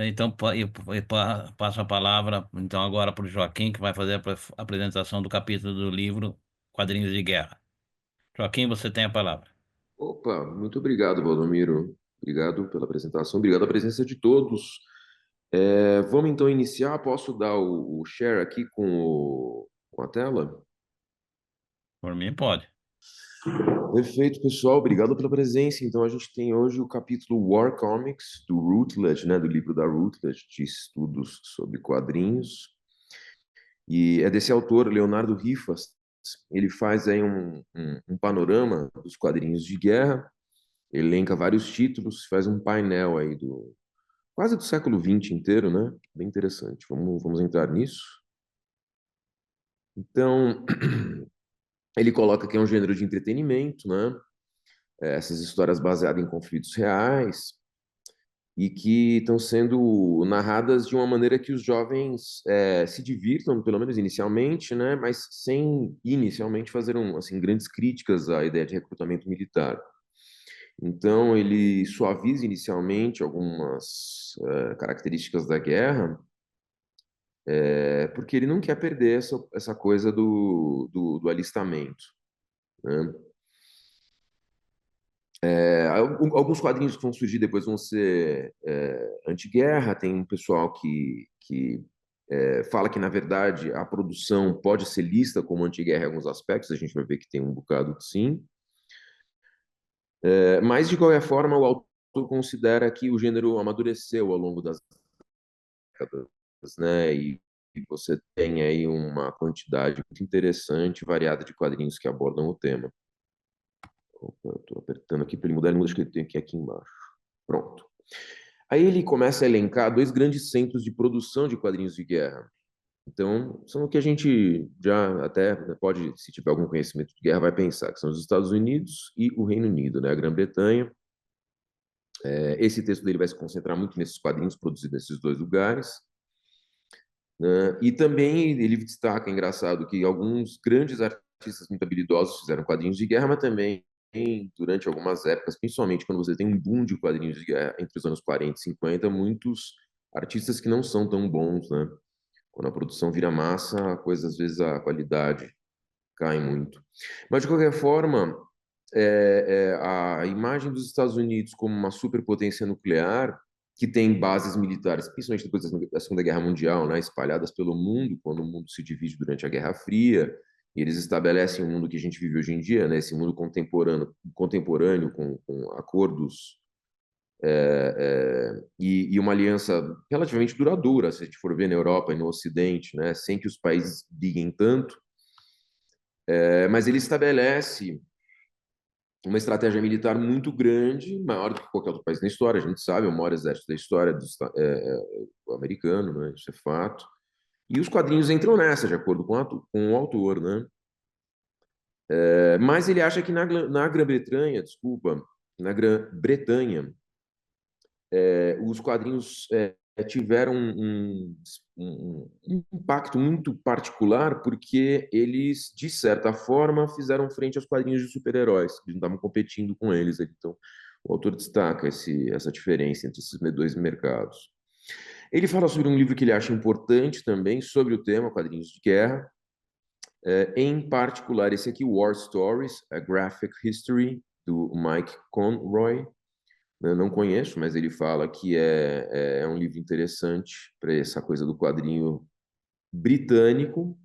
Então, passo a palavra então agora para o Joaquim, que vai fazer a apresentação do capítulo do livro Quadrinhos de Guerra. Joaquim, você tem a palavra. Opa, muito obrigado, Valdomiro. Obrigado pela apresentação, obrigado pela presença de todos. Vamos então iniciar. Posso dar o share aqui com a tela? Por mim, pode. Perfeito, pessoal. Obrigado pela presença. Então, a gente tem hoje o capítulo War Comics do Routledge, né, do livro da Routledge, de estudos sobre quadrinhos. E é desse autor, Leonardo Rifas. Ele faz aí um panorama dos quadrinhos de guerra, elenca vários títulos, faz um painel aí quase do século XX inteiro, né? Bem interessante. Vamos entrar nisso. Então, ele coloca que é um gênero de entretenimento, né? Essas histórias baseadas em conflitos reais e que estão sendo narradas de uma maneira que os jovens se divirtam, pelo menos inicialmente, né? Mas sem inicialmente fazer assim, grandes críticas à ideia de recrutamento militar. Então, ele suaviza inicialmente algumas características da guerra, porque ele não quer perder essa coisa do alistamento, né? Alguns quadrinhos que vão surgir depois vão ser anti-guerra. Tem um pessoal que fala que, na verdade, a produção pode ser lista como anti-guerra em alguns aspectos. A gente vai ver que tem um bocado que sim. Mas, de qualquer forma, o autor considera que o gênero amadureceu ao longo das décadas, né? E você tem aí uma quantidade muito interessante, variada de quadrinhos que abordam o tema. Opa, estou apertando aqui para ele mudar, ele muda, acho que ele tem aqui embaixo. Pronto. Aí ele começa a elencar dois grandes centros de produção de quadrinhos de guerra. Então, são o que a gente já até pode, se tiver algum conhecimento de guerra, vai pensar, que são os Estados Unidos e o Reino Unido, né? A Grã-Bretanha. Esse texto dele vai se concentrar muito nesses quadrinhos produzidos nesses dois lugares, né? E também ele destaca, engraçado, que alguns grandes artistas muito habilidosos fizeram quadrinhos de guerra, mas também durante algumas épocas, principalmente quando você tem um boom de quadrinhos de guerra entre os anos 40 e 50, muitos artistas que não são tão bons, né? Quando a produção vira massa, a coisa, às vezes, a qualidade cai muito. Mas, de qualquer forma, a imagem dos Estados Unidos como uma superpotência nuclear, que tem bases militares, principalmente depois da Segunda Guerra Mundial, né, espalhadas pelo mundo, quando o mundo se divide durante a Guerra Fria, e eles estabelecem o mundo que a gente vive hoje em dia, né, esse mundo contemporâneo com acordos e uma aliança relativamente duradoura, se a gente for ver na Europa e no Ocidente, né, sem que os países briguem tanto, mas ele estabelece uma estratégia militar muito grande, maior do que qualquer outro país na história. A gente sabe, é o maior exército da história o americano, né? Isso é fato. E os quadrinhos entram nessa, de acordo com o autor, né? Mas ele acha que na Grã-Bretanha, desculpa, na Grã-Bretanha, os quadrinhos tiveram um impacto muito particular porque eles, de certa forma, fizeram frente aos quadrinhos de super-heróis, que não estavam competindo com eles. Então, o autor destaca essa diferença entre esses dois mercados. Ele fala sobre um livro que ele acha importante também, sobre o tema, quadrinhos de guerra, em particular esse aqui, War Stories, A Graphic History, do Mike Conroy. Eu não conheço, mas ele fala que é um livro interessante para essa coisa do quadrinho britânico.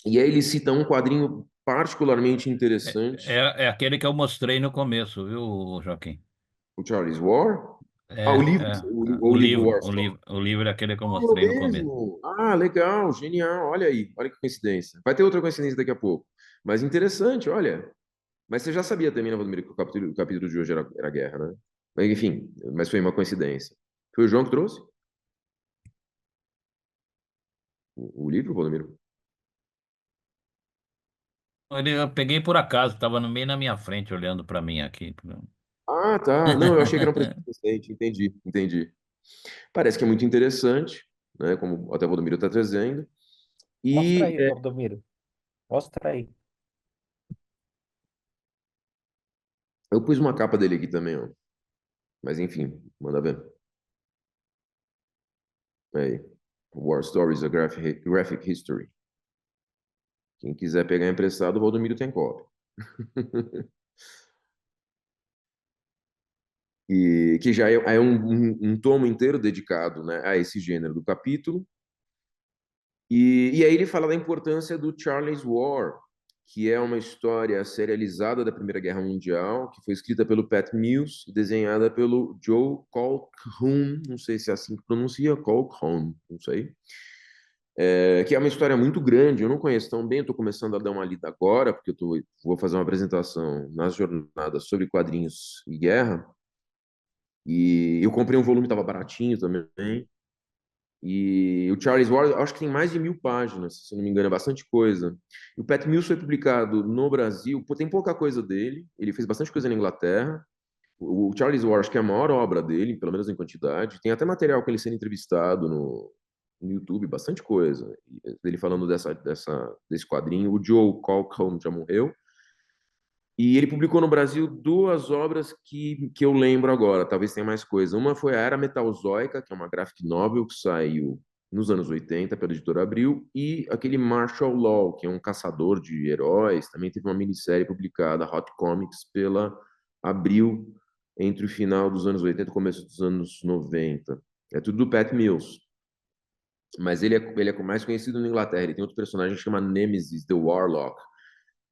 E aí ele cita um quadrinho particularmente interessante, É aquele que eu mostrei no começo, viu, Joaquim? o Charles War. É, Ah, o livro, é, o livro War Story. o livro é aquele que eu Ah, é o mostrei no começo. mesmo? Ah, legal, genial. Olha aí, olha que coincidência. Vai ter outra coincidência daqui a pouco. Mas interessante, olha. Mas você já sabia também, né, Vladimir, que o capítulo de hoje era guerra, né? Mas, enfim, mas foi uma coincidência. Foi o João que trouxe o livro, Vladimir? Eu peguei por acaso, estava no meio na minha frente, olhando para mim aqui. Ah, tá. Não, eu achei que era um projeto recente. Entendi, entendi. Parece que é muito interessante, né? Como até o Valdomiro está trazendo. Mostra E aí, Valdomiro. Mostra aí. eu pus uma capa dele aqui também, ó. Mas enfim, manda ver. Aí. War Stories, a Graphic History. Quem quiser pegar emprestado, o Valdomiro tem cópia. E que já é um tomo inteiro dedicado, né, a esse gênero do capítulo. E aí ele fala da importância do Charles War, que é uma história serializada da Primeira Guerra Mundial, que foi escrita pelo Pat Mills e desenhada pelo Joe Colquhoun, não sei se é assim que pronuncia, Colquhoun, não sei. Que é uma história muito grande, eu não conheço tão bem, eu estou começando a dar uma lida agora, porque vou fazer uma apresentação nas jornadas sobre quadrinhos e guerra, e eu comprei um volume, estava baratinho também, e o Charles Ward, acho que tem mais de 1000 páginas, se não me engano, é bastante coisa. E o Pat Mills foi publicado no Brasil, tem pouca coisa dele, ele fez bastante coisa na Inglaterra. O Charles Ward, acho que é a maior obra dele, pelo menos em quantidade. Tem até material com ele sendo entrevistado no YouTube, bastante coisa. Ele falando desse quadrinho. O Joe Colquhoun já morreu. E ele publicou no Brasil duas obras que eu lembro agora, talvez tenha mais coisa. Uma foi a Era Metalzoica, que é uma graphic novel que saiu nos anos 80 pela editora Abril, e aquele Martial Law, que é um caçador de heróis, também teve uma minissérie publicada, Hot Comics, pela Abril, entre o final dos anos 80 e o começo dos anos 90. É tudo do Pat Mills. Mas ele é mais conhecido na Inglaterra. Ele tem outro personagem que chama Nemesis, The Warlock,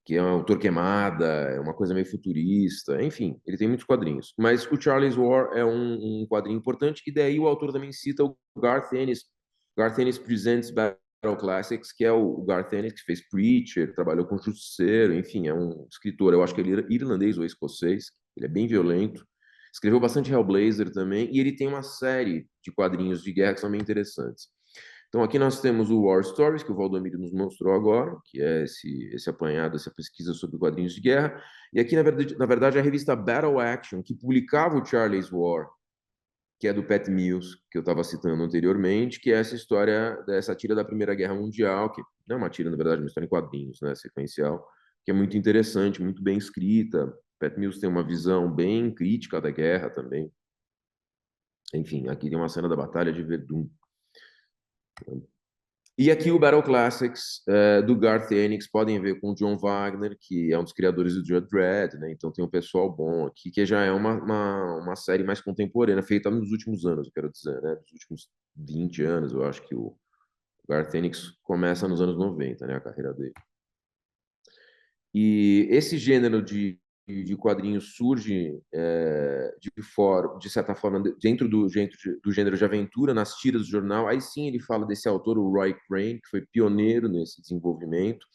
que é um autor queimada, é uma coisa meio futurista, enfim, ele tem muitos quadrinhos. Mas o Charles War é um quadrinho importante, e daí o autor também cita o Garth Ennis Presents Battle Classics, que é o Garth Ennis que fez Preacher, trabalhou com Justiceiro, enfim, é um escritor, eu acho que ele é irlandês ou escocês, ele é bem violento, escreveu bastante Hellblazer também, e ele tem uma série de quadrinhos de guerra que são bem interessantes. Então, aqui nós temos o War Stories, que o Valdomiro nos mostrou agora, que é esse apanhado, essa pesquisa sobre quadrinhos de guerra. E aqui, na verdade, a revista Battle Action, que publicava o Charles War, que é do Pat Mills, que eu estava citando anteriormente, que é essa história dessa tira da Primeira Guerra Mundial, que não é uma tira, na verdade, é uma história em quadrinhos, né, sequencial, que é muito interessante, muito bem escrita. Pat Mills tem uma visão bem crítica da guerra também. Enfim, aqui tem uma cena da Batalha de Verdun. E aqui o Battle Classics do Garth Ennis, podem ver com o John Wagner, que é um dos criadores do Judge Dredd, né? Então tem um pessoal bom aqui, que já é uma série mais contemporânea, feita nos últimos anos, eu quero dizer, né? Nos últimos 20 anos, eu acho que o Garth Ennis começa nos anos 90, né? A carreira dele. E esse gênero de quadrinhos surge de certa forma, dentro do gênero de aventura, nas tiras do jornal. Aí sim ele fala desse autor, o Roy Crane, que foi pioneiro nesse desenvolvimento,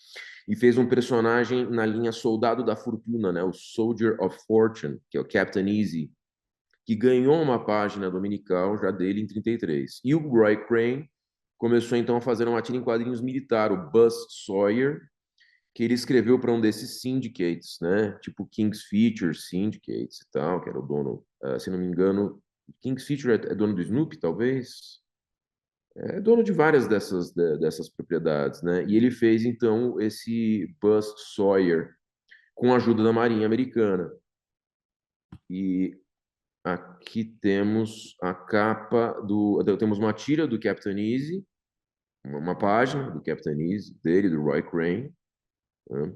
e fez um personagem na linha Soldado da Fortuna, né? O Soldier of Fortune, que é o Captain Easy, que ganhou uma página dominical já dele em 33. E o Roy Crane começou então a fazer uma tira em quadrinhos militar, o Buzz Sawyer, que ele escreveu para um desses syndicates, né? Tipo King's Feature Syndicates e tal, que era o dono, se não me engano, King's Feature é dono do Snoopy, talvez? É dono de várias dessas propriedades, né? E ele fez, então, esse Buzz Sawyer com a ajuda da Marinha Americana. E aqui temos a capa temos uma tira do Captain Easy, uma página do Captain Easy, dele, do Roy Crane, né?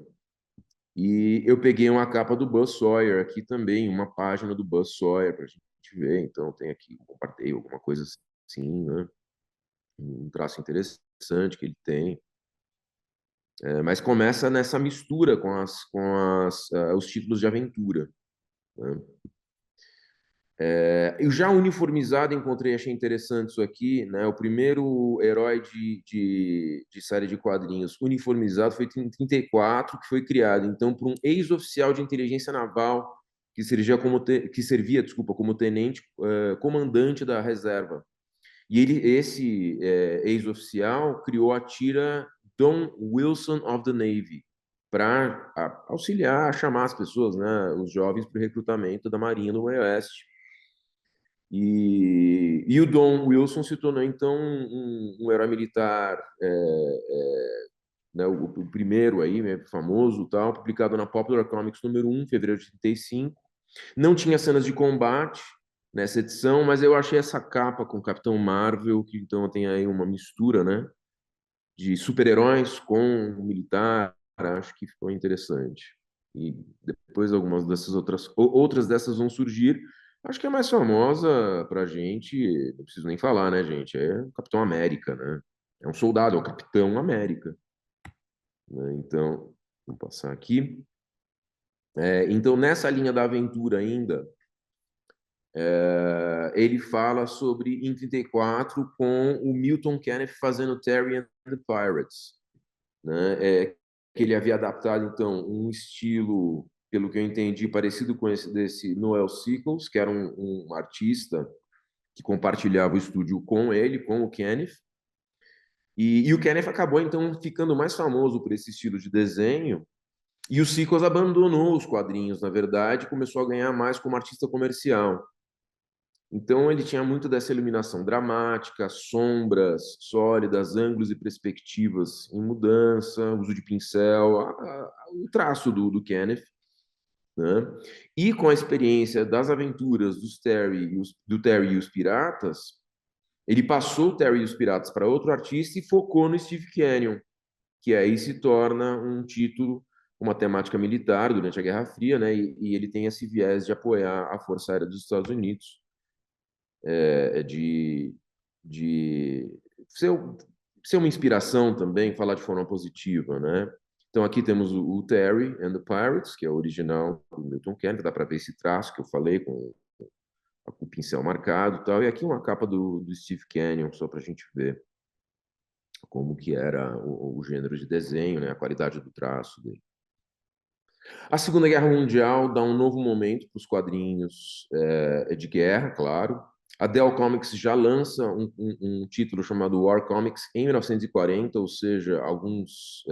E eu peguei uma capa do Buzz Sawyer aqui também, uma página do Buzz Sawyer para a gente ver. Então tem aqui, compartilhei alguma coisa assim, né? Um traço interessante que ele tem. Mas começa nessa mistura com os títulos de aventura, né? Eu já uniformizado encontrei, achei interessante isso aqui, né? O primeiro herói de série de quadrinhos uniformizado foi em 34, que foi criado então por um ex-oficial de inteligência naval que servia, desculpa, como tenente comandante da reserva. E esse ex-oficial criou a tira Don Wilson of the Navy para auxiliar, chamar as pessoas, né, os jovens, para o recrutamento da Marinha do Oeste. E o Don Wilson se tornou, então, um herói militar, né, o primeiro aí, né, famoso, tal, publicado na Popular Comics número 1, fevereiro de 35. Não tinha cenas de combate nessa edição, mas eu achei essa capa com o Capitão Marvel, que então tem aí uma mistura, né, de super-heróis com militar, acho que ficou interessante. E depois algumas dessas outras dessas vão surgir. Acho que a mais famosa pra gente, não preciso nem falar, né, gente? É o Capitão América, né? É um soldado, é o Capitão América, né? Então, vou passar aqui. Então, nessa linha da aventura ainda, ele fala sobre em 34 com o Milton Kenneth fazendo Terry and the Pirates, né? Que ele havia adaptado então um estilo, pelo que eu entendi, parecido com esse desse Noel Sickles, que era um artista que compartilhava o estúdio com ele, com o Kenneth. E o Kenneth acabou então ficando mais famoso por esse estilo de desenho. E o Sickles abandonou os quadrinhos, na verdade, começou a ganhar mais como artista comercial. Então ele tinha muito dessa iluminação dramática, sombras sólidas, ângulos e perspectivas em mudança, uso de pincel, o traço do Kenneth, né? E com a experiência das aventuras do Terry e os Piratas, ele passou o Terry e os Piratas para outro artista e focou no Steve Canyon, que aí se torna um título, uma temática militar durante a Guerra Fria, né? E ele tem esse viés de apoiar a Força Aérea dos Estados Unidos, de ser uma inspiração também, falar de forma positiva, né? Então aqui temos o Terry and the Pirates, que é o original do Milton Kennedy, dá para ver esse traço que eu falei com o pincel marcado e tal, e aqui uma capa do Steve Canyon, só para a gente ver como que era o gênero de desenho, né? A qualidade do traço dele. A Segunda Guerra Mundial dá um novo momento para os quadrinhos de guerra, claro. A Dell Comics já lança um título chamado War Comics em 1940, ou seja, alguns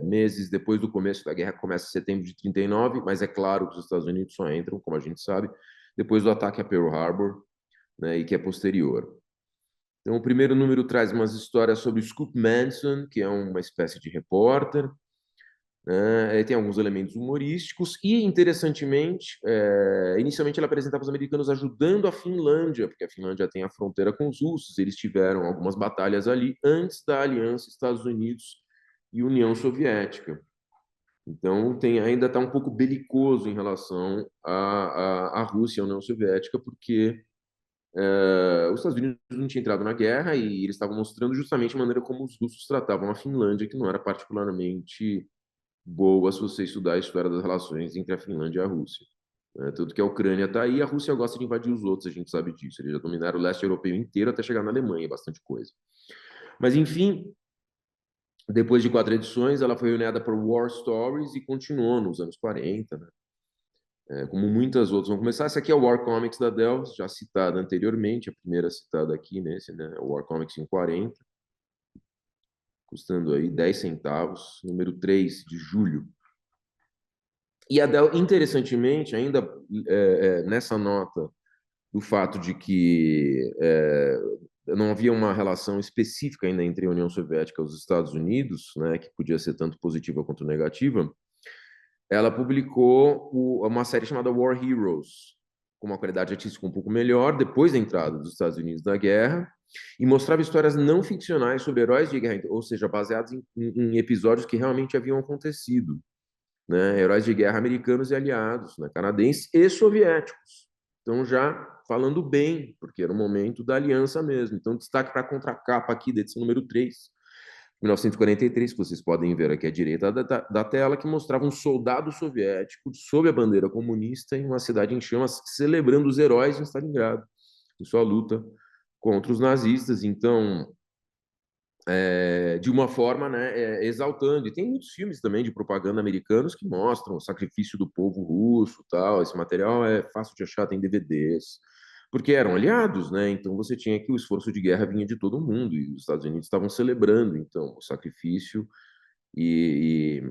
meses depois do começo da guerra, começa em setembro de 39, mas é claro que os Estados Unidos só entram, como a gente sabe, depois do ataque a Pearl Harbor, né, e que é posterior. Então, o primeiro número traz umas histórias sobre Scoop Manson, que é uma espécie de repórter, né? Tem alguns elementos humorísticos e, interessantemente, inicialmente ela apresentava os americanos ajudando a Finlândia, porque a Finlândia tem a fronteira com os russos, eles tiveram algumas batalhas ali antes da aliança Estados Unidos e União Soviética. Então, ainda está um pouco belicoso em relação à Rússia e à União Soviética, porque os Estados Unidos não tinham entrado na guerra e eles estavam mostrando justamente a maneira como os russos tratavam a Finlândia, que não era particularmente boa se você estudar a história das relações entre a Finlândia e a Rússia. Tanto que a Ucrânia está aí, a Rússia gosta de invadir os outros, a gente sabe disso. Eles já dominaram o leste europeu inteiro até chegar na Alemanha, bastante coisa. Mas, enfim, depois de 4 edições, ela foi reunida por War Stories e continuou nos anos 40, né? Como muitas outras vão começar. Essa aqui é o War Comics da Dell, já citada anteriormente, a primeira citada aqui nesse, né? O War Comics em 40, custando aí 10 centavos, número 3 de julho. E a Dell, interessantemente, ainda nessa nota do fato de que não havia uma relação específica ainda entre a União Soviética e os Estados Unidos, né, que podia ser tanto positiva quanto negativa, ela publicou uma série chamada War Heroes, com uma qualidade artística um pouco melhor, depois da entrada dos Estados Unidos na guerra, e mostrava histórias não ficcionais sobre heróis de guerra, ou seja, baseados em episódios que realmente haviam acontecido, né? Heróis de guerra americanos e aliados, né? Canadenses e soviéticos. Então, já falando bem, porque era o momento da aliança mesmo. Então, destaque para a contracapa aqui da edição número 3, 1943, que vocês podem ver aqui à direita da tela, que mostrava um soldado soviético sob a bandeira comunista em uma cidade em chamas, celebrando os heróis em Stalingrado, em sua luta contra os nazistas. Então, de uma forma, né, exaltando. E tem muitos filmes também de propaganda americanos que mostram o sacrifício do povo russo, tal. Esse material é fácil de achar, tem DVDs, porque eram aliados, né? Então você tinha que o esforço de guerra vinha de todo mundo e os Estados Unidos estavam celebrando então o sacrifício e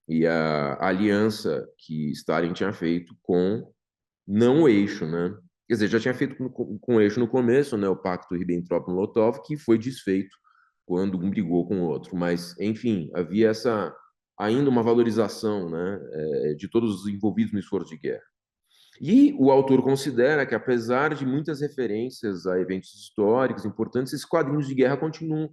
e a aliança que Stalin tinha feito com não o eixo, né? Quer dizer, já tinha feito com o eixo no começo, né? O pacto Ribbentrop-Molotov, que foi desfeito quando um brigou com o outro. Mas, enfim, havia essa ainda uma valorização, né, de todos os envolvidos no esforço de guerra. E o autor considera que, apesar de muitas referências a eventos históricos importantes, esses quadrinhos de guerra continuam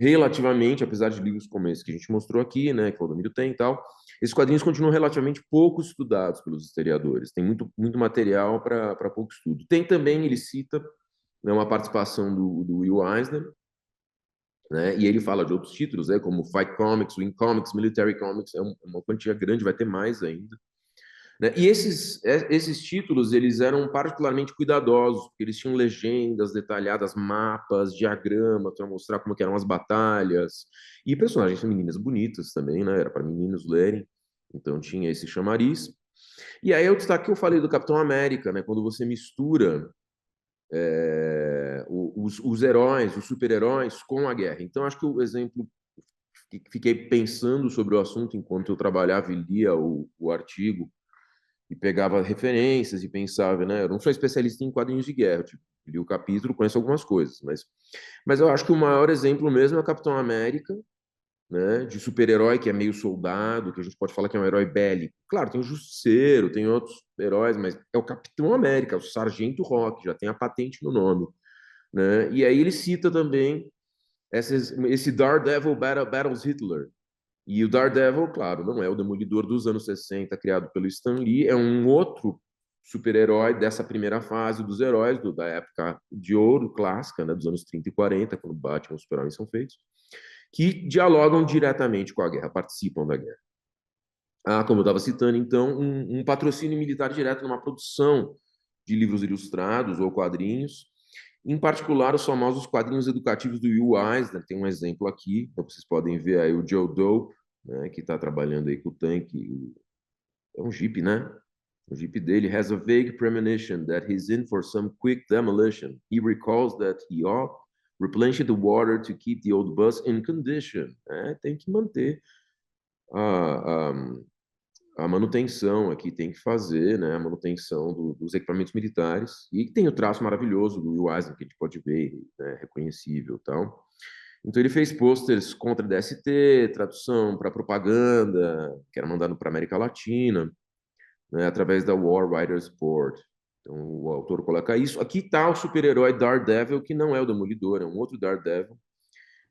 relativamente, apesar de livros como esse que a gente mostrou aqui, né, que o Valdomiro tem e tal, esses quadrinhos continuam relativamente pouco estudados pelos historiadores. Tem muito material para pouco estudo. Tem também, ele cita, né, uma participação do Will Eisner, né, e ele fala de outros títulos, né, como Fight Comics, Wing Comics, Military Comics, uma quantia grande, vai ter mais ainda. Né? E esses títulos, eles eram particularmente cuidadosos, porque eles tinham legendas detalhadas, mapas, diagramas, para mostrar como que eram as batalhas, e personagens femininas bonitas também, né? Era para meninos lerem, então tinha esse chamariz. E aí o destaque que eu falei do Capitão América, né? Quando você mistura os heróis, os super-heróis com a guerra. Então, acho que o exemplo que fiquei pensando sobre o assunto enquanto eu trabalhava e lia o artigo, e pegava referências e pensava, né? Eu não sou especialista em quadrinhos de guerra, tipo, li o capítulo, conheço algumas coisas, mas eu acho que o maior exemplo mesmo é o Capitão América, né? De super-herói que é meio soldado, que a gente pode falar que é um herói bélico. Claro, tem o Justiceiro, tem outros heróis, mas é o Capitão América, o Sargento Rock, já tem a patente no nome, né? E aí ele cita também esse Daredevil Battles Hitler. E o Daredevil, claro, não é o Demolidor dos anos 60, criado pelo Stan Lee, é um outro super-herói dessa primeira fase dos heróis, da época de ouro clássica, né, dos anos 30 e 40, quando Batman e os super-heróis são feitos, que dialogam diretamente com a guerra, participam da guerra. Ah, como eu estava citando, então, um patrocínio militar direto numa produção de livros ilustrados ou quadrinhos, em particular os famosos quadrinhos educativos do Will Eisner, tem um exemplo aqui, então vocês podem ver aí o Joe Dope, né, que está trabalhando aí com o tanque, é um Jeep, né? O Jeep dele has a vague premonition that he's in for some quick demolition. He recalls that he ought replenish the water to keep the old bus in condition. Tem que manter a, a, a manutenção aqui, tem que fazer, né, a manutenção dos equipamentos militares. E tem o traço maravilhoso do Will Eisner, que a gente pode ver, né, reconhecível e tal. Então ele fez pôsteres contra a DST, tradução para propaganda, que era mandado para a América Latina, né, através da War Writers Board. Então o autor coloca isso. Aqui está o super-herói Daredevil, que não é o Demolidor, é um outro Daredevil,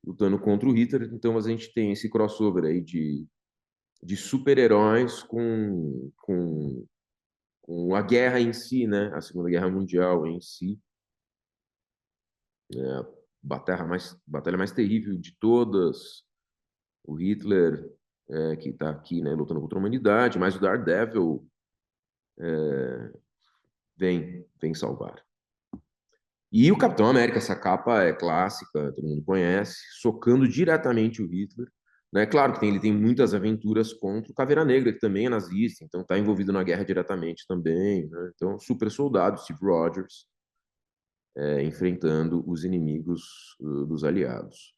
lutando contra o Hitler. Então a gente tem esse crossover aí de super-heróis com a guerra em si, né? A Segunda Guerra Mundial em si. É a batalha mais terrível de todas. O Hitler, que está aqui, né, lutando contra a humanidade, mas o Daredevil vem salvar. E o Capitão América, essa capa é clássica, todo mundo conhece, socando diretamente o Hitler. Né? Claro que ele tem muitas aventuras contra o Caveira Negra, que também é nazista, então está envolvido na guerra diretamente também. Né? Então, super soldado, Steve Rogers, enfrentando os inimigos dos aliados.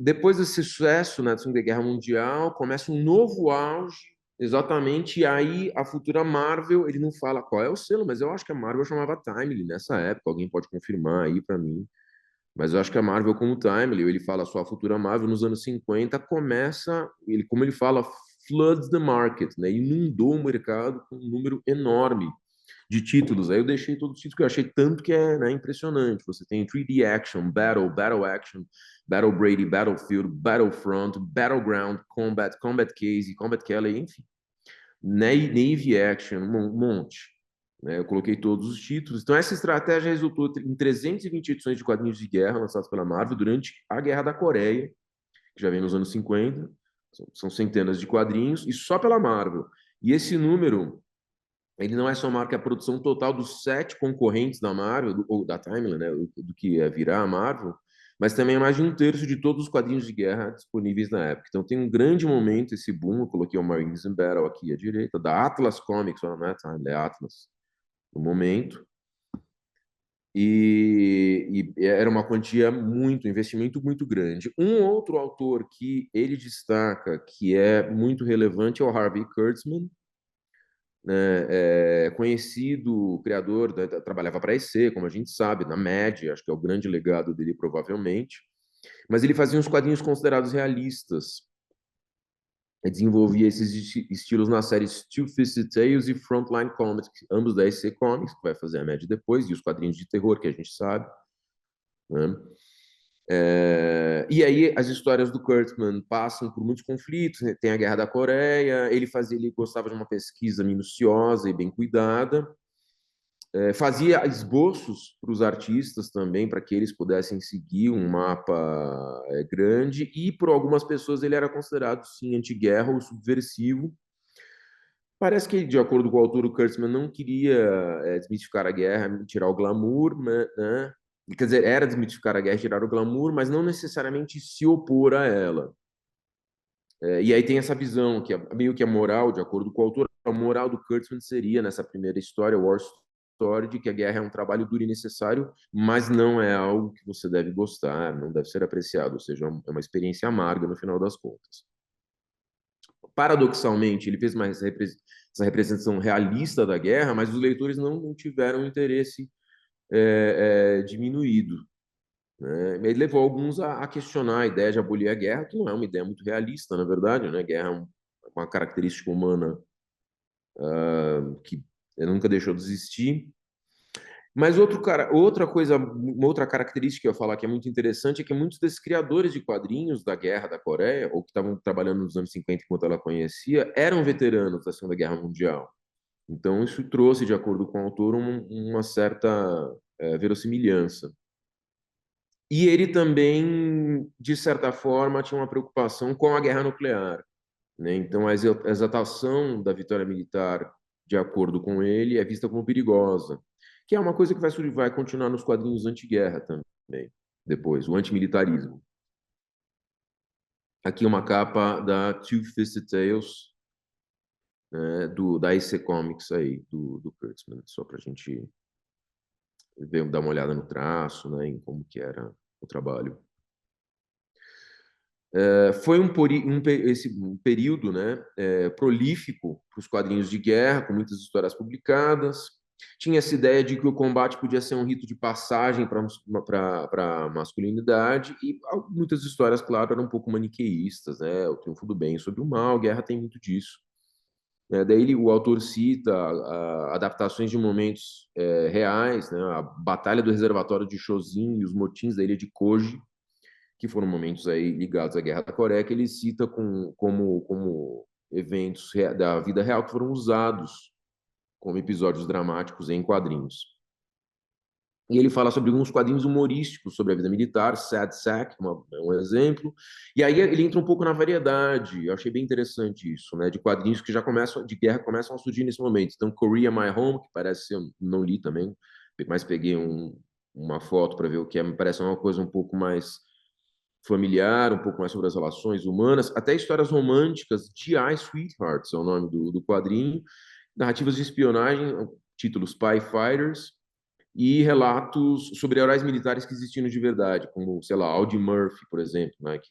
Depois desse sucesso, né, da Segunda Guerra Mundial, começa um novo auge, exatamente, e aí a futura Marvel, ele não fala qual é o selo, mas eu acho que a Marvel chamava Timely nessa época, alguém pode confirmar aí para mim, mas eu acho que a Marvel como Timely, ele fala só a futura Marvel nos anos 50, começa, como ele fala, floods the market, né, inundou o mercado com um número enorme de títulos. Aí eu deixei todos os títulos que eu achei tanto que é, né, impressionante. Você tem 3D Action, Battle Action, Battle Brady, Battlefield, Battlefront, Battleground, Combat Case, Combat Kelly, enfim. Navy Action, um monte. Né? Eu coloquei todos os títulos. Então essa estratégia resultou em 320 edições de quadrinhos de guerra lançadas pela Marvel durante a Guerra da Coreia, que já vem nos anos 50. São centenas de quadrinhos, e só pela Marvel. E esse número ele não é só marca a produção total dos 7 concorrentes da Marvel, ou da Timely, né, do que é virar a Marvel, mas também é mais de um terço de todos os quadrinhos de guerra disponíveis na época. Então tem um grande momento, esse boom, eu coloquei o Marines in Battle aqui à direita, da Atlas Comics, não é Timely, é Atlas, no momento. e era uma quantia muito, investimento muito grande. Um outro autor que ele destaca que é muito relevante é o Harvey Kurtzman, né, conhecido criador, trabalhava para a EC, como a gente sabe, na MED, acho que é o grande legado dele provavelmente, mas ele fazia uns quadrinhos considerados realistas, desenvolvia esses estilos nas séries Two-Fisted Tales e Frontline Comics, ambos da EC Comics, que vai fazer a MED depois, e os quadrinhos de terror, que a gente sabe, né? E aí as histórias do Kurtzman passam por muitos conflitos, né? Tem a Guerra da Coreia, ele gostava de uma pesquisa minuciosa e bem cuidada, fazia esboços para os artistas também, para que eles pudessem seguir um mapa grande, e por algumas pessoas ele era considerado, sim, anti-guerra ou subversivo. Parece que, de acordo com o autor, o Kurtzman não queria desmitificar a guerra, tirar o glamour, né? Quer dizer, era desmitificar a guerra, tirar o glamour, mas não necessariamente se opor a ela. E aí tem essa visão, que é meio que a moral, de acordo com o autor, a moral do Kurtzman seria, nessa primeira história, War Story, de que a guerra é um trabalho duro e necessário, mas não é algo que você deve gostar, não deve ser apreciado, ou seja, é uma experiência amarga no final das contas. Paradoxalmente, ele fez essa representação realista da guerra, mas os leitores não tiveram interesse diminuído, né? Ele levou alguns a questionar a ideia de abolir a guerra, que não é uma ideia muito realista, na verdade, né? A guerra é uma característica humana que nunca deixou de existir. Mas uma outra característica que eu ia falar que é muito interessante é que muitos desses criadores de quadrinhos da Guerra da Coreia, ou que estavam trabalhando nos anos 50 enquanto ela conhecia, eram veteranos da Segunda Guerra Mundial. Então, isso trouxe, de acordo com o autor, uma certa verossimilhança. E ele também, de certa forma, tinha uma preocupação com a guerra nuclear, né? Então, a exaltação da vitória militar, de acordo com ele, é vista como perigosa, que é uma coisa que vai continuar nos quadrinhos anti-guerra também, depois, o antimilitarismo. Aqui uma capa da Two-Fisted Tales, né, da EC Comics aí, do Kurtzman, só para a gente dar uma olhada no traço, né, em como que era o trabalho. Foi um período, né, prolífico para os quadrinhos de guerra, com muitas histórias publicadas. Tinha essa ideia de que o combate podia ser um rito de passagem para a masculinidade, e muitas histórias, claro, eram um pouco maniqueístas, né? O triunfo do bem sobre o mal, a guerra tem muito disso. Daí o autor cita adaptações de momentos reais, né? A Batalha do Reservatório de Chosin e os motins da ilha de Koji, que foram momentos aí ligados à Guerra da Coreia, que ele cita como eventos da vida real que foram usados como episódios dramáticos em quadrinhos. E ele fala sobre alguns quadrinhos humorísticos sobre a vida militar, Sad Sack, um exemplo. E aí ele entra um pouco na variedade. Eu achei bem interessante isso, né? De quadrinhos que já começam, de guerra, começam a surgir nesse momento. Então, Korea My Home, que parece ser, não li também, mas peguei uma foto para ver o que é, me parece uma coisa um pouco mais familiar, um pouco mais sobre as relações humanas, até histórias românticas, G.I. Sweethearts é o nome do quadrinho, narrativas de espionagem, títulos Spy Fighters, e relatos sobre heróis militares que existiram de verdade, como, sei lá, Audie Murphy, por exemplo, né, que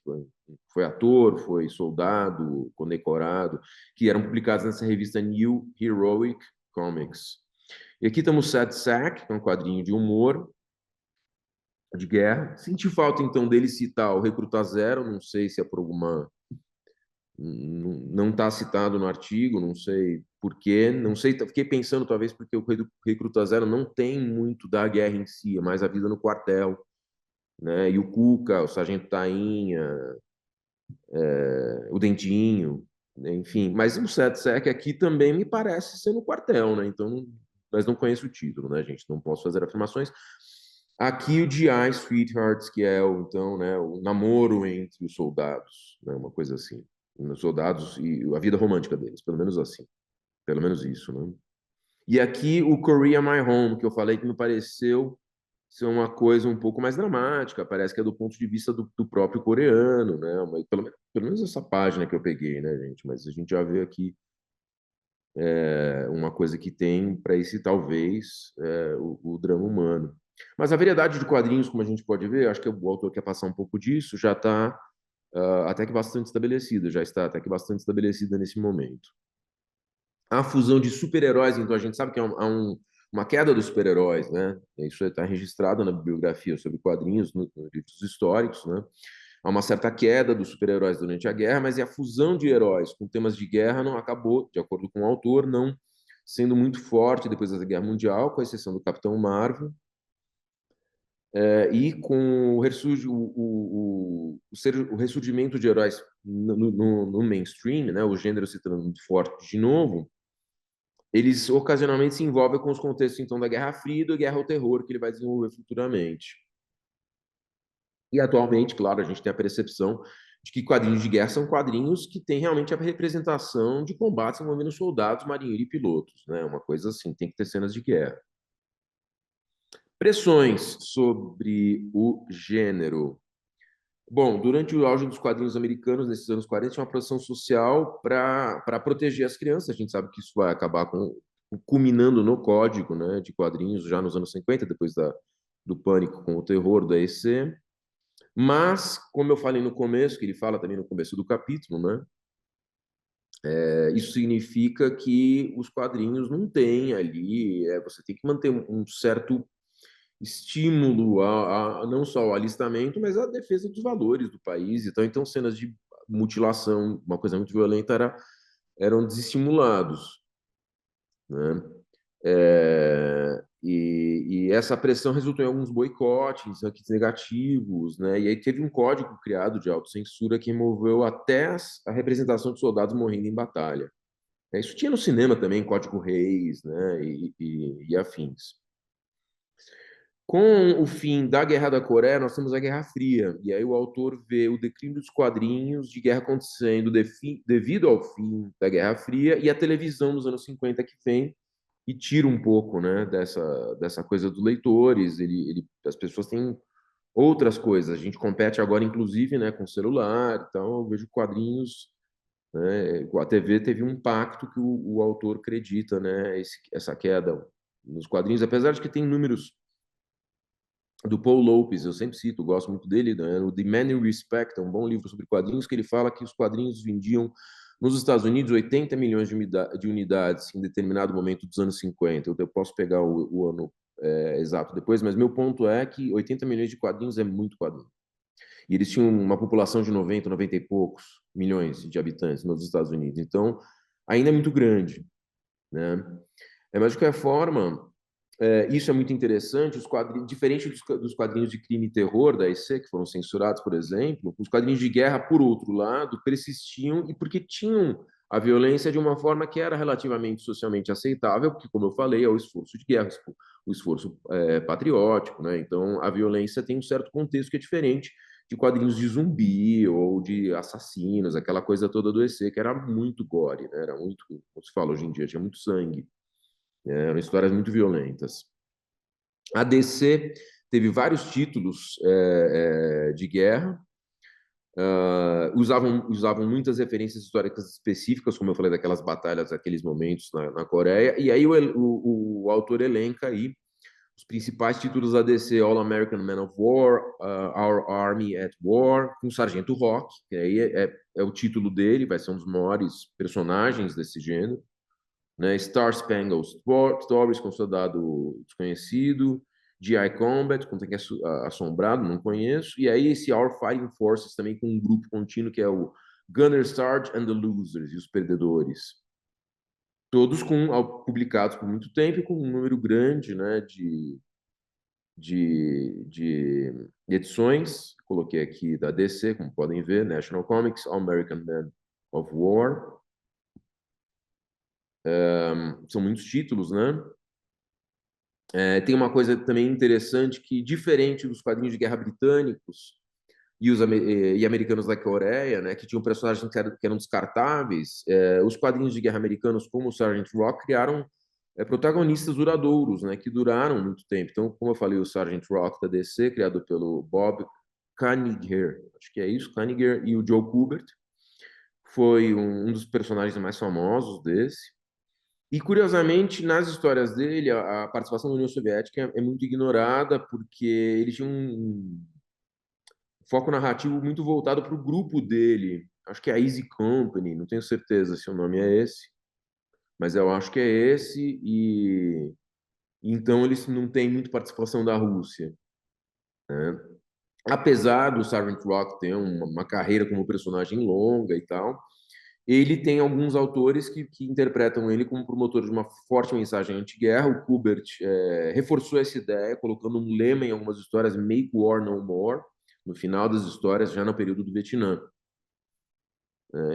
foi ator, foi soldado, condecorado, que eram publicados nessa revista New Heroic Comics. E aqui temos Sad Sack, que é um quadrinho de humor, de guerra. Senti falta, então, dele citar o Recruta Zero, não sei se é por alguma... Não está citado no artigo, não sei por quê, não sei, fiquei pensando talvez porque o Recruta Zero não tem muito da guerra em si, é mais a vida no quartel, né? E o Cuca, o Sargento Tainha, o Dentinho, né? Enfim, mas o Setsec aqui também me parece ser no quartel, né? Então, mas não conheço o título, né, gente? Não posso fazer afirmações. Aqui o G.I. Sweethearts, que é então, né, o namoro entre os soldados, né, uma coisa assim. Os soldados e a vida romântica deles, pelo menos assim. Pelo menos isso, né? E aqui o Korea My Home, que eu falei que me pareceu ser uma coisa um pouco mais dramática, parece que é do ponto de vista do próprio coreano, né? Pelo menos essa página que eu peguei, né, gente? Mas a gente já vê aqui uma coisa que tem para esse, talvez, o drama humano. Mas a variedade de quadrinhos, como a gente pode ver, acho que o autor quer passar um pouco disso, já está até que bastante estabelecida, já está até que bastante estabelecida nesse momento. A fusão de super-heróis, então a gente sabe que há uma queda dos super-heróis, né? Isso está registrado na bibliografia sobre quadrinhos, nos livros históricos, né? Há uma certa queda dos super-heróis durante a guerra, mas a fusão de heróis com temas de guerra não acabou, de acordo com o autor, não sendo muito forte depois da Guerra Mundial, com exceção do Capitão Marvel, e com o ressurgimento de heróis no mainstream, né? O gênero se tornando muito forte de novo, eles ocasionalmente se envolvem com os contextos então da Guerra Fria e da Guerra ao Terror que ele vai desenvolver futuramente. E atualmente, claro, a gente tem a percepção de que quadrinhos de guerra são quadrinhos que têm realmente a representação de combates envolvendo soldados, marinheiros e pilotos, né? Uma coisa assim, tem que ter cenas de guerra. Pressões sobre o gênero. Bom, durante o auge dos quadrinhos americanos, nesses anos 40, tinha uma pressão social para proteger as crianças. A gente sabe que isso vai acabar culminando no código, né, de quadrinhos já nos anos 50, depois do Pânico com o Terror da EC. Mas, como eu falei no começo, que ele fala também no começo do capítulo, né, isso significa que os quadrinhos não têm ali, você tem que manter um certo estímulo não só ao alistamento, mas à defesa dos valores do país. Então cenas de mutilação, uma coisa muito violenta, eram desestimulados, né? E essa pressão resultou em alguns boicotes, rankings negativos, né? E aí teve um código criado de autocensura que removeu até a representação de soldados morrendo em batalha. Isso tinha no cinema também, Código Reis, né? E afins. Com o fim da Guerra da Coreia, nós temos a Guerra Fria. E aí o autor vê o declínio dos quadrinhos de guerra acontecendo devido ao fim da Guerra Fria e a televisão nos anos 50 que vem e tira um pouco, né, dessa coisa dos leitores. As pessoas têm outras coisas. A gente compete agora, inclusive, né, com celular. Então eu vejo quadrinhos, né, a TV teve um impacto que o autor acredita, né, essa queda nos quadrinhos, apesar de que tem números do Paul Lopes, eu sempre cito, gosto muito dele, né? O The Man You Respect, é um bom livro sobre quadrinhos, que ele fala que os quadrinhos vendiam nos Estados Unidos 80 milhões de unidades em determinado momento dos anos 50. Eu posso pegar o ano exato depois, mas meu ponto é que 80 milhões de quadrinhos é muito quadrinho. E eles tinham uma população de 90, 90 e poucos milhões de habitantes nos Estados Unidos. Então, ainda é muito grande, né? Mas, de qualquer forma, isso é muito interessante. Os quadrinhos, diferente dos quadrinhos de crime e terror da EC, que foram censurados, por exemplo, os quadrinhos de guerra, por outro lado, persistiam e porque tinham a violência de uma forma que era relativamente socialmente aceitável, porque, como eu falei, é o esforço de guerra, o esforço patriótico, né? Então, a violência tem um certo contexto que é diferente de quadrinhos de zumbi ou de assassinos, aquela coisa toda do EC, que era muito gore, né? Era muito, como se fala hoje em dia, tinha muito sangue. Eram histórias muito violentas. A DC teve vários títulos de guerra, usavam muitas referências históricas específicas, como eu falei, daquelas batalhas, daqueles momentos na Coreia, e aí o autor elenca aí os principais títulos da DC: All American Man of War, Our Army at War, com o Sargento Rock, que aí é o título dele, vai ser um dos maiores personagens desse gênero, né? Star Spangled Stories, com Soldado Desconhecido, GI Combat, com Tanque Assombrado, não conheço, e aí esse Our Fighting Forces também com um grupo contínuo que é o Gunner Sarge and the Losers, e os Perdedores. Todos publicados por muito tempo e com um número grande, né, de edições. Coloquei aqui da DC, como podem ver, National Comics, All American Man of War. São muitos títulos, né? Tem uma coisa também interessante que, diferente dos quadrinhos de guerra britânicos e americanos da Coreia, né, que tinham personagens que eram descartáveis, os quadrinhos de guerra americanos, como o Sergeant Rock, criaram protagonistas duradouros, né, que duraram muito tempo. Então, como eu falei, o Sergeant Rock da DC, criado pelo Bob Kanigher, acho que é isso, Kanigher, e o Joe Kubert, foi um dos personagens mais famosos desse. E, curiosamente, nas histórias dele, a participação da União Soviética é muito ignorada, porque ele tinha um foco narrativo muito voltado para o grupo dele. Acho que é a Easy Company, não tenho certeza se o nome é esse, mas eu acho que é esse, e então eles não têm muita participação da Rússia, né? Apesar do Sergeant Rock ter uma carreira como personagem longa e tal, ele tem alguns autores que interpretam ele como promotor de uma forte mensagem anti-guerra. O Kubert reforçou essa ideia, colocando um lema em algumas histórias, Make War No More, no final das histórias, já no período do Vietnã.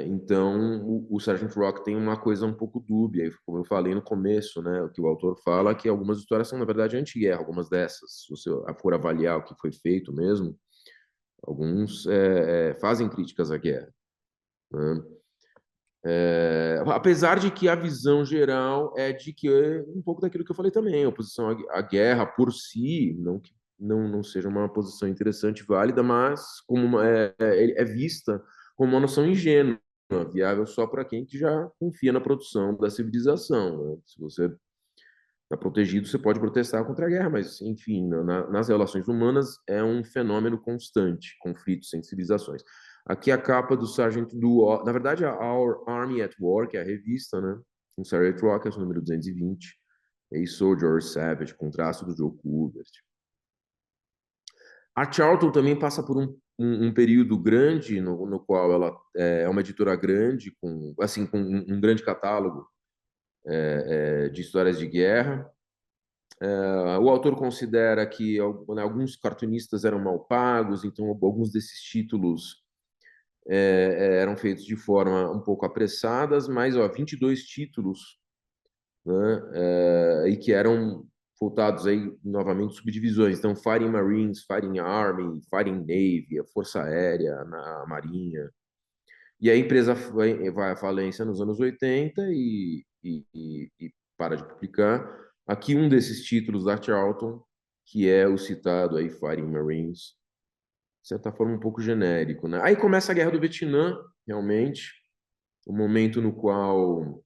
Então, o Sergeant Rock tem uma coisa um pouco dúbia, como eu falei no começo, né? O que o autor fala é que algumas histórias são, na verdade, anti-guerra, algumas dessas. Se você for avaliar o que foi feito mesmo, alguns fazem críticas à guerra, né? Apesar de que a visão geral é de que um pouco daquilo que eu falei também, a oposição à guerra por si, não que não seja uma posição interessante, válida, mas como é vista como uma noção ingênua, viável só para quem que já confia na produção da civilização, né? Se você está protegido, você pode protestar contra a guerra, mas, enfim, nas relações humanas é um fenômeno constante, conflitos entre civilizações. Aqui a capa do Sargento do... Na verdade, a Our Army at War, que é a revista, né? Com Sergeant Rockers, número 220. A Soldier or Savage, com traço do Joe Kubert. A Charlton também passa por um período grande, no qual ela é uma editora grande, com um grande catálogo de histórias de guerra. O autor considera que alguns cartunistas eram mal pagos, então alguns desses títulos eram feitos de forma um pouco apressadas, mas 22 títulos, né, e que eram voltados aí novamente subdivisões. Então, Fighting Marines, Fighting Army, Fighting Navy, a Força Aérea, a Marinha. E a empresa vai à falência nos anos 80 e para de publicar. Aqui um desses títulos da Charlton, que é o citado aí, Fighting Marines, de certa forma um pouco genérico, né? Aí começa a Guerra do Vietnã, realmente, o momento no qual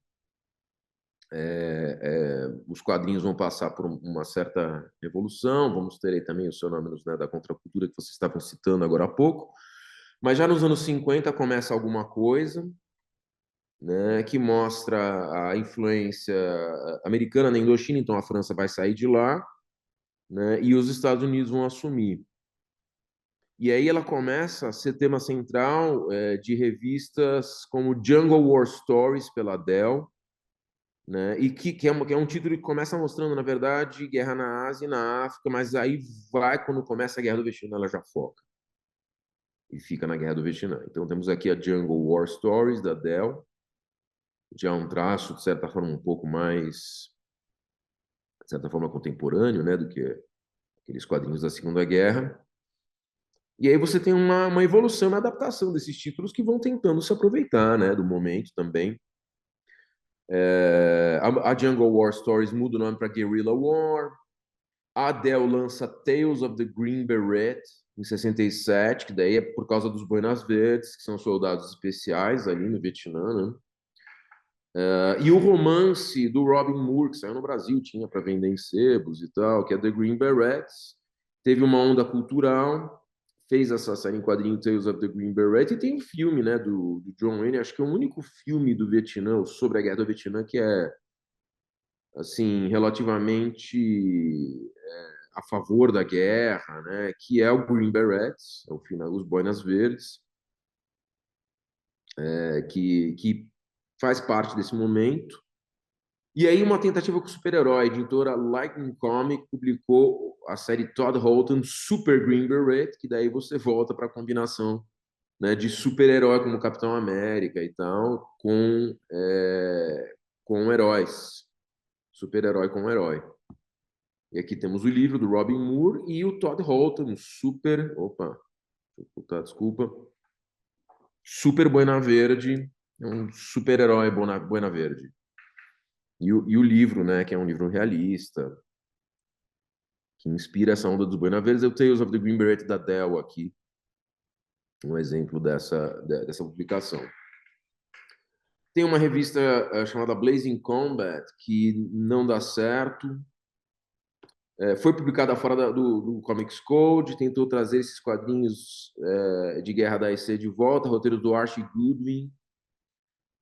os quadrinhos vão passar por uma certa evolução. Vamos ter aí também os fenômenos, né, da contracultura que vocês estavam citando agora há pouco. Mas já nos anos 50 começa alguma coisa, né, que mostra a influência americana na Indochina, então a França vai sair de lá, né, e os Estados Unidos vão assumir. E aí ela começa a ser tema central de revistas como Jungle War Stories, pela Dell, né, e que é um título que começa mostrando, na verdade, guerra na Ásia e na África, mas aí quando começa a Guerra do Vietnã, ela já foca e fica na Guerra do Vietnã. Então temos aqui a Jungle War Stories, da Dell, já um traço, de certa forma, um pouco mais, de certa forma, contemporâneo, né, do que aqueles quadrinhos da Segunda Guerra. E aí você tem uma evolução, uma adaptação desses títulos que vão tentando se aproveitar, né, do momento também. A Jungle War Stories muda o nome para Guerrilla War. A Dell lança Tales of the Green Beret, em 67, que daí é por causa dos Boinas Verdes, que são soldados especiais ali no Vietnã, né? E o romance do Robin Moore, que saiu no Brasil, tinha para vender em sebos e tal, que é The Green Berets. Teve uma onda cultural, fez essa série em quadrinho Tales of the Green Beret, e tem um filme, né, do John Wayne, acho que é o único filme do Vietnã, sobre a Guerra do Vietnã, que é, assim, relativamente a favor da guerra, né, que é o Green Berets, é o final, os Boinas Verdes, que faz parte desse momento. E aí, uma tentativa com o super-herói, a editora Lightning Comic publicou a série Todd Holton Super Green Beret, que daí você volta para a combinação, né, de super-herói como Capitão América e tal, com heróis. Super-herói com herói. E aqui temos o livro do Robin Moore e o Todd Holton, um super. Opa, desculpa. Super Boina Verde, um super-herói Boina Verde. E o livro, né, que é um livro realista, que inspira essa onda dos Boina Verdes, é o Tales of the Green Beret da Dell aqui, um exemplo dessa publicação. Tem uma revista chamada Blazing Combat, que não dá certo. Foi publicada fora do Comics Code, tentou trazer esses quadrinhos de guerra da EC de volta, roteiro do Archie Goodwin,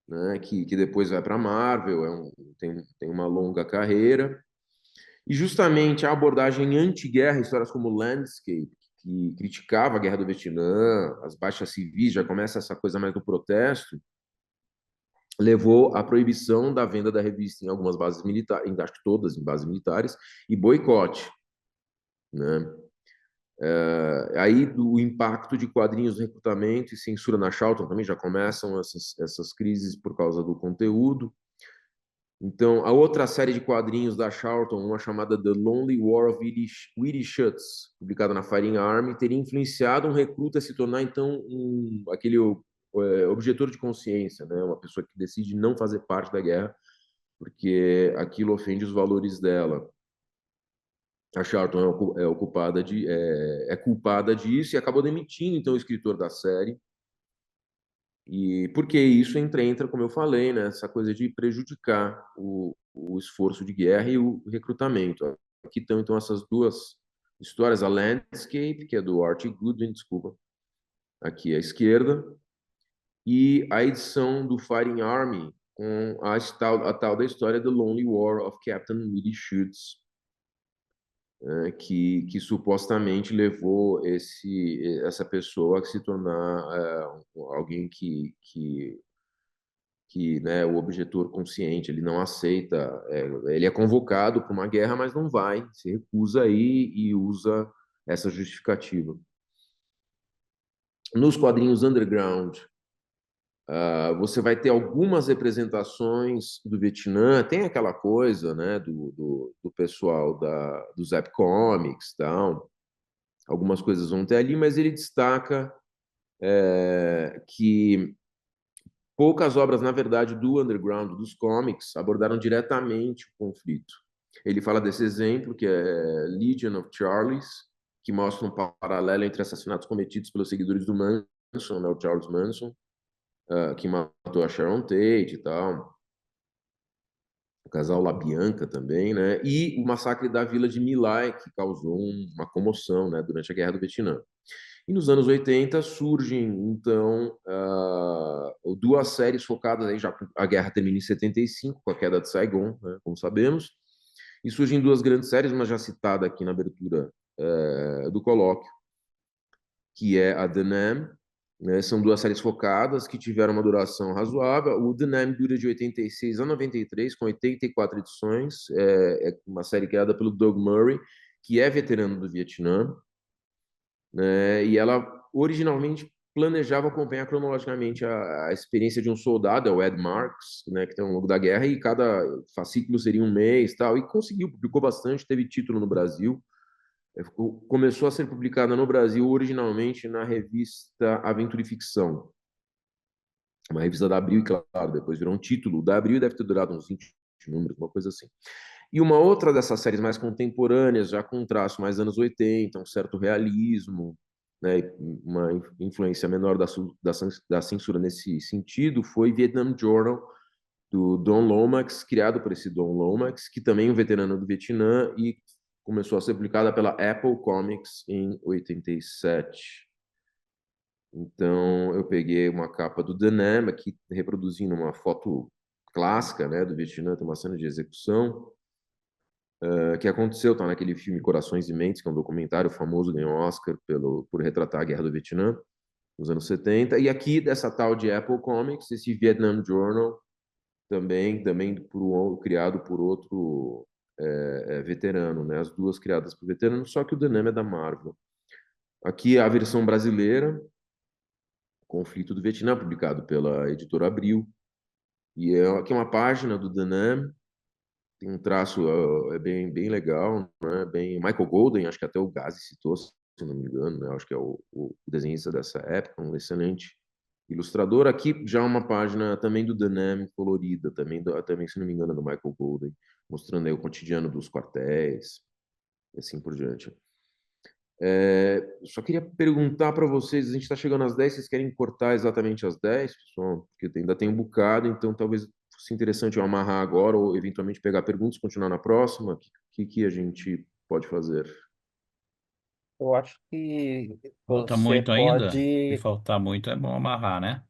né, que depois vai para a Marvel, tem uma longa carreira. E justamente a abordagem anti-guerra, histórias como Landscape, que criticava a guerra do Vietnã, as baixas civis, já começa essa coisa mais do protesto, levou à proibição da venda da revista em algumas bases militares, acho que todas em bases militares, e boicote, né? Aí o impacto de quadrinhos no recrutamento e censura na Charlton também já começam essas crises por causa do conteúdo. Então, a outra série de quadrinhos da Charlton, uma chamada The Lonely War of Weedy Schutz, publicada na Fighting Army, teria influenciado um recruta a se tornar, então, aquele objetor de consciência, né? Uma pessoa que decide não fazer parte da guerra, porque aquilo ofende os valores dela. A Charlton é culpada disso e acabou demitindo, então, o escritor da série. E porque isso entra, como eu falei, né, essa coisa de prejudicar o esforço de guerra e o recrutamento. Aqui estão, então, essas duas histórias, a Landscape, que é do Archie Goodwin, desculpa, aqui à esquerda, e a edição do Fighting Army, com a tal da história The Lonely War of Captain Willie Schutz, que supostamente levou essa pessoa a se tornar alguém que né, o objetor consciente, ele não aceita, ele é convocado para uma guerra, mas não vai, se recusa aí e usa essa justificativa. Nos quadrinhos underground, você vai ter algumas representações do Vietnã, tem aquela coisa, né, do pessoal do Zap Comics, tal. Algumas coisas vão ter ali, mas ele destaca que poucas obras, na verdade, do underground, dos comics, abordaram diretamente o conflito. Ele fala desse exemplo, que é Legion of Charlies, que mostra um paralelo entre assassinatos cometidos pelos seguidores do Manson, né, o Charles Manson, que matou a Sharon Tate e tal, o casal La Bianca também, né, e o massacre da vila de My Lai, que causou uma comoção, né, durante a Guerra do Vietnã. E nos anos 80 surgem, então, duas séries focadas, aí já a guerra termina em 75, com a queda de Saigon, né, como sabemos, e surgem duas grandes séries, uma já citada aqui na abertura do colóquio, que é a The Nam, né, são duas séries focadas que tiveram uma duração razoável. O The Nam dura de 86 a 93, com 84 edições, é uma série criada pelo Doug Murray, que é veterano do Vietnã, né? E ela originalmente planejava acompanhar cronologicamente a experiência de um soldado, é o Ed Marks, né, que tem ao longo da guerra, e cada fascículo seria um mês, tal, e conseguiu, publicou bastante, teve título no Brasil. Começou a ser publicada no Brasil originalmente na revista Aventura e Ficção, uma revista da Abril, e claro, depois virou um título da Abril, deve ter durado uns 20 números, uma coisa assim. E uma outra dessas séries mais contemporâneas, já com um traço mais anos 80, um certo realismo, né, uma influência menor da censura nesse sentido, foi Vietnam Journal, do Don Lomax, criado por esse Don Lomax, que também é um veterano do Vietnã, e começou a ser publicada pela Apple Comics em 87. Então, eu peguei uma capa do The Nam, aqui reproduzindo uma foto clássica, né, do Vietnã, tem uma cena de execução, que aconteceu, tá naquele filme Corações e Mentes, que é um documentário famoso, ganhou Oscar por retratar a Guerra do Vietnã, nos anos 70. E aqui, dessa tal de Apple Comics, esse Vietnam Journal, também criado por outro veterano, né? As duas criadas por veterano, só que o The Nam é da Marvel. Aqui a versão brasileira, Conflito do Vietnã, publicado pela editora Abril. E aqui é uma página do The Nam, tem um traço bem legal, né? Bem Michael Golden, acho que até o Gazi citou, se não me engano, né? Acho que é o desenhista dessa época, um excelente ilustrador. Aqui já uma página também do The Nam, colorida, também, se não me engano, é do Michael Golden, mostrando aí o cotidiano dos quartéis, e assim por diante. Só queria perguntar para vocês, a gente está chegando às 10, vocês querem cortar exatamente às 10, pessoal? Porque ainda tem um bocado, então talvez fosse interessante eu amarrar agora ou eventualmente pegar perguntas e continuar na próxima. O que a gente pode fazer? Eu acho que Falta você muito ainda? Se pode. faltar muito, é bom amarrar, né?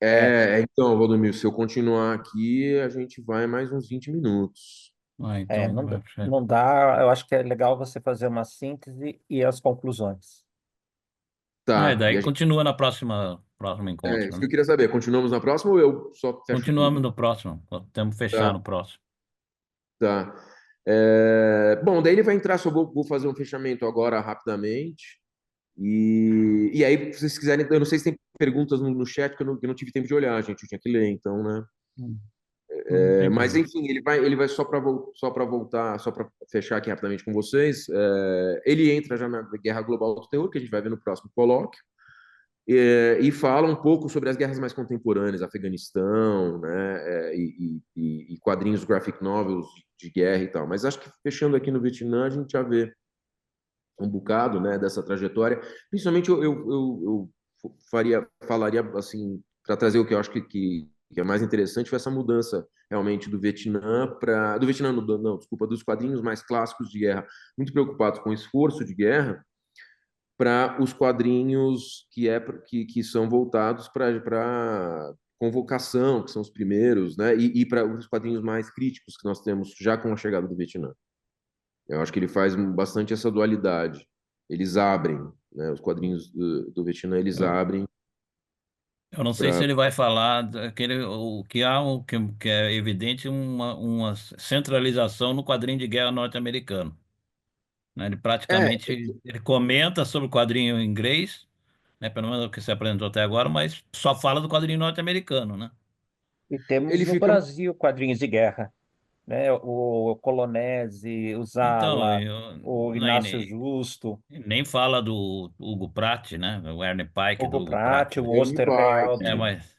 É, Então, Valdomiro, se eu continuar aqui, a gente vai mais uns 20 minutos. Então, não, não dá. Eu acho que é legal você fazer uma síntese e as conclusões. Tá, e Daí a gente, continua na próximo isso encontro, que né? eu queria saber, continuamos na próxima ou eu só fecho Continuamos tudo? no próximo. Temos que fechar Tá, no próximo. tá. Bom, daí ele vai entrar, só vou fazer um fechamento agora rapidamente. E aí, se vocês quiserem, eu não sei se tem perguntas no chat, que eu não tive tempo de olhar, gente, eu tinha que ler, então, né? Hum. Não tem Mas problema. enfim, ele vai só para voltar, só para fechar aqui rapidamente com vocês. Ele entra já na Guerra Global do Terror, que a gente vai ver no próximo colóquio, e fala um pouco sobre as guerras mais contemporâneas, Afeganistão, né, e quadrinhos graphic novels de guerra e tal. Mas acho que fechando aqui no Vietnã, a gente já vê um bocado, né, dessa trajetória. Principalmente eu falaria assim, para trazer o que eu acho que é mais interessante, foi essa mudança realmente do Vietnã para do Vietnã, não, desculpa, dos quadrinhos mais clássicos de guerra, muito preocupados com o esforço de guerra, para os quadrinhos que são voltados para convocação, que são os primeiros, né, e para os quadrinhos mais críticos que nós temos já com a chegada do Vietnã. Eu acho que ele faz bastante essa dualidade. Eles abrem, né? Os quadrinhos do Vietnã, eles Eu, abrem eu não sei se para. ele vai falar daquele, o que há, que é evidente uma centralização no quadrinho de guerra norte-americano, né? Ele É, praticamente ele comenta sobre o quadrinho inglês, né? Pelo menos o que se apresentou até agora, mas só fala do quadrinho norte-americano, né? E temos ele no fica. Brasil quadrinhos de guerra, né? O Colonese, o Então, Zala, o Inácio Justo, nem fala do Hugo Pratt, né? O Ernie Pike do Hugo Hugo Pratt, Pratt, o né? Ernie É, Osterheld, Pike, mas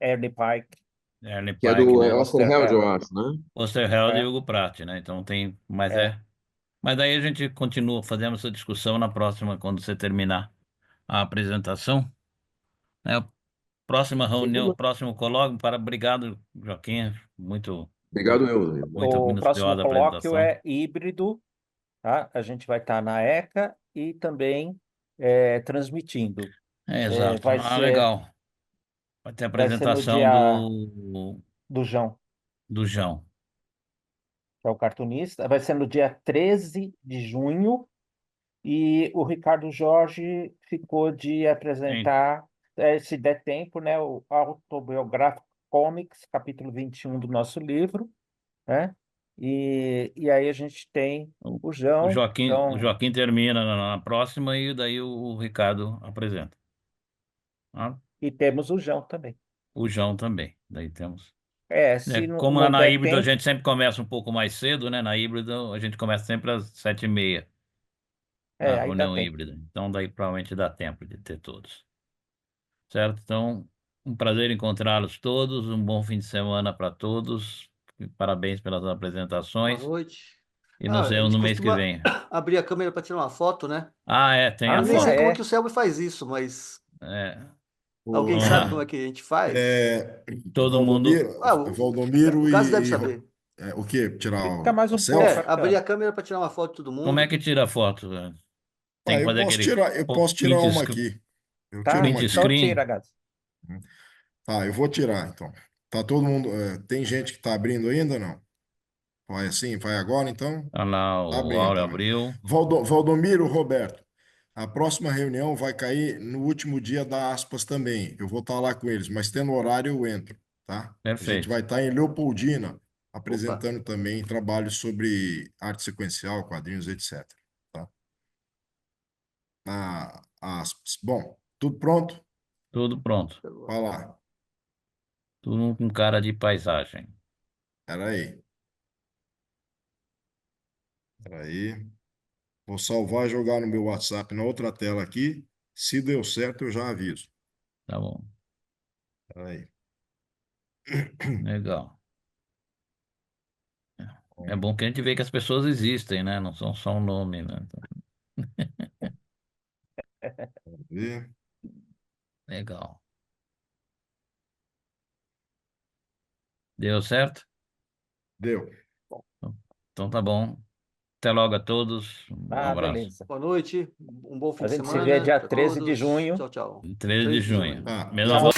Ernie Pike, Ernie que é Pike, do né? Osterheld, eu acho, né? Osterheld e é, Hugo Pratt, né? Então tem, é. mas daí a gente continua fazendo essa discussão na próxima, quando você terminar a apresentação, né? Próxima Sem reunião, problema. próximo colóquio, obrigado, Joaquim, muito, Obrigado, eu. muito O próximo minuciosa a colóquio apresentação. é híbrido, tá? A gente vai estar na ECA e também transmitindo. Exato. Vai ser, Legal. Vai ter a vai ser no apresentação dia do João, do João. que é o cartunista. Vai ser no dia 13 de junho. E o Ricardo Jorge ficou de Hein? apresentar, se der tempo, né, o Autobiográfico Comics, capítulo 21 do nosso livro, né? E aí a gente tem O, o João, O então, Joaquim termina na próxima e daí o Ricardo apresenta. Tá? e temos o João também. O João também. Daí temos. Se não, Como não na der híbrido a tempo, gente sempre começa um pouco mais cedo, né? Na híbrido a gente começa sempre às 7h30, a aí dá reunião tempo. híbrida. Então daí provavelmente dá tempo de ter todos. Certo? Então, um prazer encontrá-los todos, um bom fim de semana para todos. E parabéns pelas Boa apresentações noite. e Ah, nos a vemos gente no mês que costuma vem. abrir a câmera para tirar uma foto, né? Tem a Eu nem sei Ah, foto. como que é? o Selby faz isso, mas É, alguém O, sabe como é vamos- que a gente faz? é, todo mundo. Valdomiro, Ah, Valdomiro o Gás deve e saber. o quê? Tirar Fica mais a um pouco, selfie? Abrir Arcano. a câmera para tirar uma foto de todo Como é mundo. que tira a foto, velho? Tem Ah, que fazer aquele eu posso tirar print, uma aqui. Eu tiro Tá? uma print aqui. Então tira, screen? Gás. Tá, eu vou tirar então. Tá todo mundo. Tem gente que tá abrindo ainda ou não? Vai assim, vai agora então? Olha lá, Tá o abrindo, Áureo tá abrindo. abriu. Valdomiro, Roberto, a próxima reunião vai cair no último dia da aspas também. Eu vou estar lá com eles, mas tendo horário eu entro, tá? A gente Perfeito. vai estar em Leopoldina, Opa, apresentando também trabalhos sobre arte sequencial, quadrinhos, etc. Tá? Aspas. Bom, tudo pronto? Tudo pronto. Vai lá. Tudo com cara de paisagem. Peraí, peraí. Vou salvar e jogar no meu WhatsApp na outra tela aqui. Se deu certo, eu já aviso. Tá bom. Peraí. Legal. É bom que a gente vê que as pessoas existem, né? Não são só um nome, né? ver. Legal. Deu certo? Deu. Então tá bom. Até logo a todos. Um abraço. Beleza. Boa noite, um bom fim A de gente se semana vê dia pra 13 de todos. junho. Tchau, tchau. 13 de junho. Tá. Mesma Tchau. boa.